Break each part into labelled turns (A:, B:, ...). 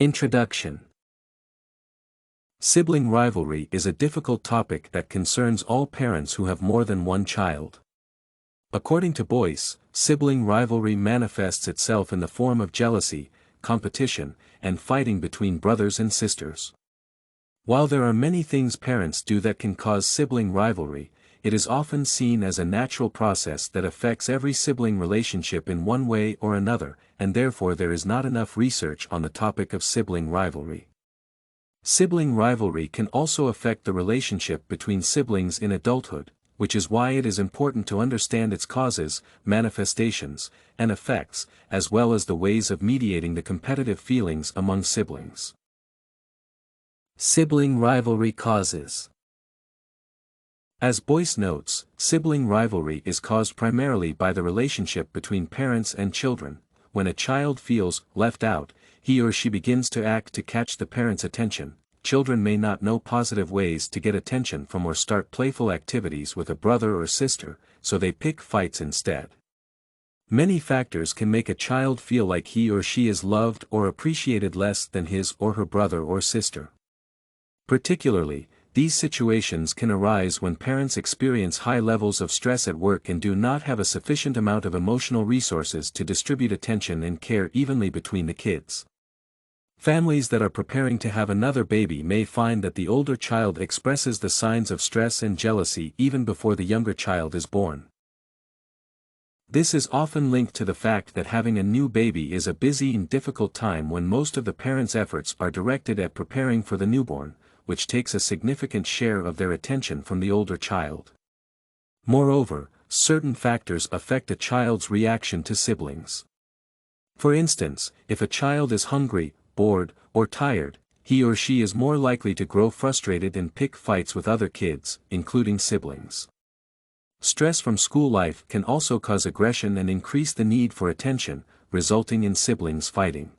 A: Introduction. Sibling rivalry is a difficult topic that concerns all parents who have more than one child. According to Boyse, sibling rivalry manifests itself in the form of jealousy, competition, and fighting between brothers and sisters. While there are many things parents do that can cause sibling rivalry, it is often seen as a natural process that affects every sibling relationship in one way or another, and therefore there is not enough research on the topic of sibling rivalry. Sibling rivalry can also affect the relationship between siblings in adulthood, which is why it is important to understand its causes, manifestations, and effects, as well as the ways of mediating the competitive feelings among siblings. Sibling rivalry causes. As Boyse notes, sibling rivalry is caused primarily by the relationship between parents and children. When a child feels left out, he or she begins to act to catch the parent's attention. Children may not know positive ways to get attention from or start playful activities with a brother or sister, so they pick fights instead. Many factors can make a child feel like he or she is loved or appreciated less than his or her brother or sister. Particularly, these situations can arise when parents experience high levels of stress at work and do not have a sufficient amount of emotional resources to distribute attention and care evenly between the kids. Families that are preparing to have another baby may find that the older child expresses the signs of stress and jealousy even before the younger child is born. This is often linked to the fact that having a new baby is a busy and difficult time when most of the parents' efforts are directed at preparing for the newborn, which takes a significant share of their attention from the older child. Moreover, certain factors affect a child's reaction to siblings. For instance, if a child is hungry, bored, or tired, he or she is more likely to grow frustrated and pick fights with other kids, including siblings. Stress from school life can also cause aggression and increase the need for attention, resulting in siblings fighting.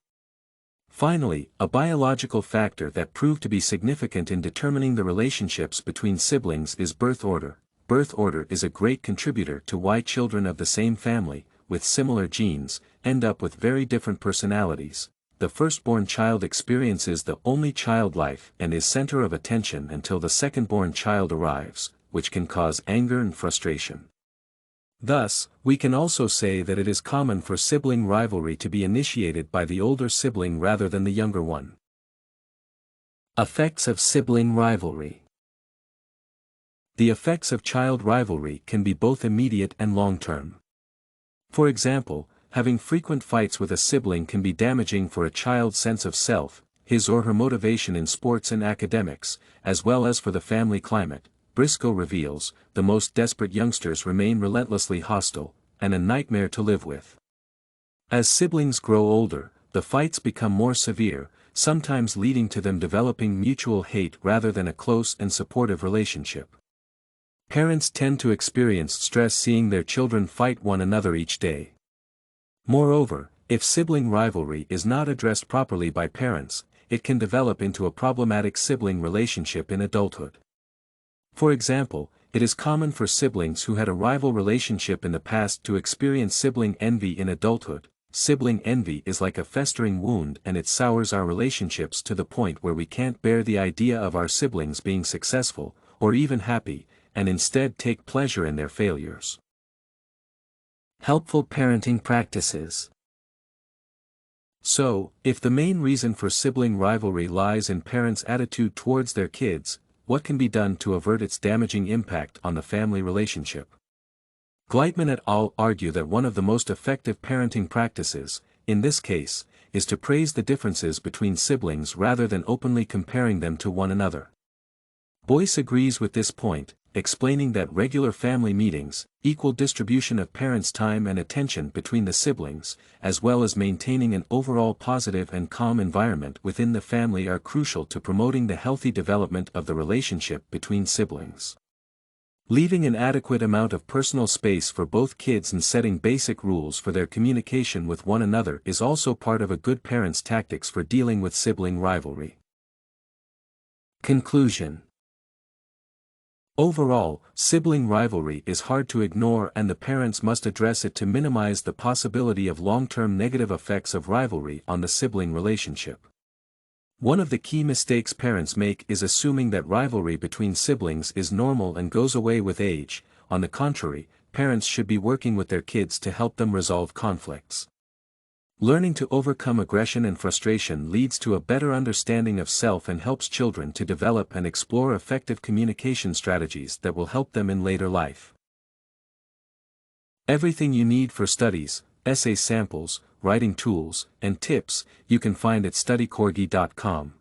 A: Finally, a biological factor that proved to be significant in determining the relationships between siblings is birth order. Birth order is a great contributor to why children of the same family, with similar genes, end up with very different personalities. The firstborn child experiences the only child life and is center of attention until the secondborn child arrives, which can cause anger and frustration. Thus, we can also say that it is common for sibling rivalry to be initiated by the older sibling rather than the younger one. Effects of sibling rivalry. The effects of child rivalry can be both immediate and long-term. For example, having frequent fights with a sibling can be damaging for a child's sense of self, his or her motivation in sports and academics, as well as for the family climate. Briscoe reveals, the most desperate youngsters remain relentlessly hostile, and a nightmare to live with. As siblings grow older, the fights become more severe, sometimes leading to them developing mutual hate rather than a close and supportive relationship. Parents tend to experience stress seeing their children fight one another each day. Moreover, if sibling rivalry is not addressed properly by parents, it can develop into a problematic sibling relationship in adulthood. For example, it is common for siblings who had a rival relationship in the past to experience sibling envy in adulthood. Sibling envy is like a festering wound and it sours our relationships to the point where we can't bear the idea of our siblings being successful, or even happy, and instead take pleasure in their failures. Helpful parenting practices. So, if the main reason for sibling rivalry lies in parents' attitude towards their kids, what can be done to avert its damaging impact on the family relationship? Gleitman et al. Argue that one of the most effective parenting practices, in this case, is to praise the differences between siblings rather than openly comparing them to one another. Boyse agrees with this point, explaining that regular family meetings, equal distribution of parents' time and attention between the siblings, as well as maintaining an overall positive and calm environment within the family are crucial to promoting the healthy development of the relationship between siblings. Leaving an adequate amount of personal space for both kids and setting basic rules for their communication with one another is also part of a good parent's tactics for dealing with sibling rivalry. Conclusion. Overall, sibling rivalry is hard to ignore and the parents must address it to minimize the possibility of long-term negative effects of rivalry on the sibling relationship. One of the key mistakes parents make is assuming that rivalry between siblings is normal and goes away with age. On the contrary, parents should be working with their kids to help them resolve conflicts. Learning to overcome aggression and frustration leads to a better understanding of self and helps children to develop and explore effective communication strategies that will help them in later life. Everything you need for studies, essay samples, writing tools, and tips, you can find at studycorgi.com.